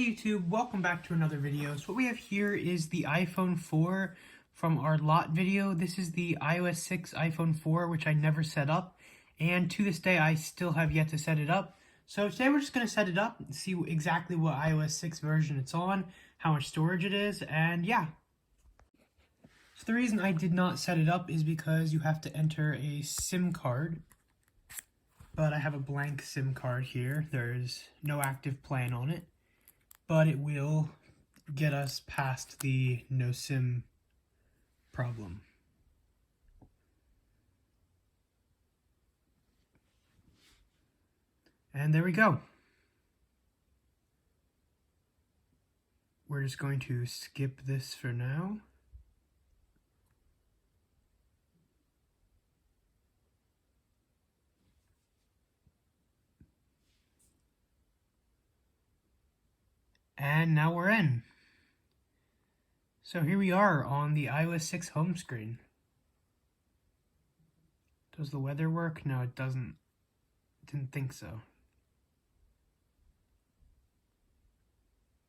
Hey YouTube, welcome back to another video. So what we have here is the iPhone 4 from our lot video. This is the iOS 6 iPhone 4, which I never set up. And to this day, I still have yet to set it up. So today we're just going to set it up and see exactly what iOS 6 version it's on, how much storage it is, and yeah. So the reason I did not set it up is because you have to enter a SIM card. But I have a blank SIM card here. There's no active plan on it. But it will get us past the no SIM problem. And there we go. We're just going to skip this for now. And now we're in. So here we are on the iOS 6 home screen. Does the weather work? No, it doesn't. Didn't think so.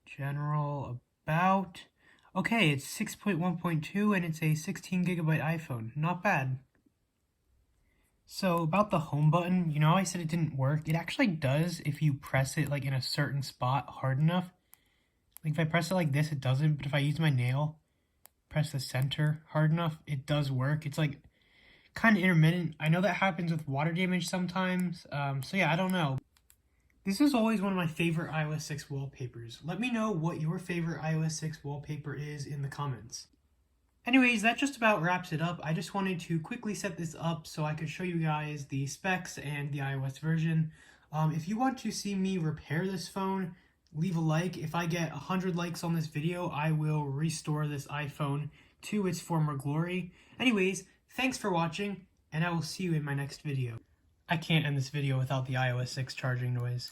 General, about. Okay, it's 6.1.2 and it's a 16 gigabyte iPhone. Not bad. So about the home button, you know I said it didn't work? It actually does if you press it like in a certain spot hard enough. Like if I press it like this, it doesn't, but if I use my nail, press the center hard enough, it does work. It's like kind of intermittent. I know that happens with water damage sometimes, so yeah, I don't know. This is always one of my favorite iOS 6 wallpapers. Let me know what your favorite iOS 6 wallpaper is in the comments. Anyways, that just about wraps it up. I just wanted to quickly set this up so I could show you guys the specs and the iOS version. If you want to see me repair this phone, leave a like. If I get 100 likes on this video, I will restore this iPhone to its former glory. Anyways, thanks for watching, and I will see you in my next video. I can't end this video without the iOS 6 charging noise.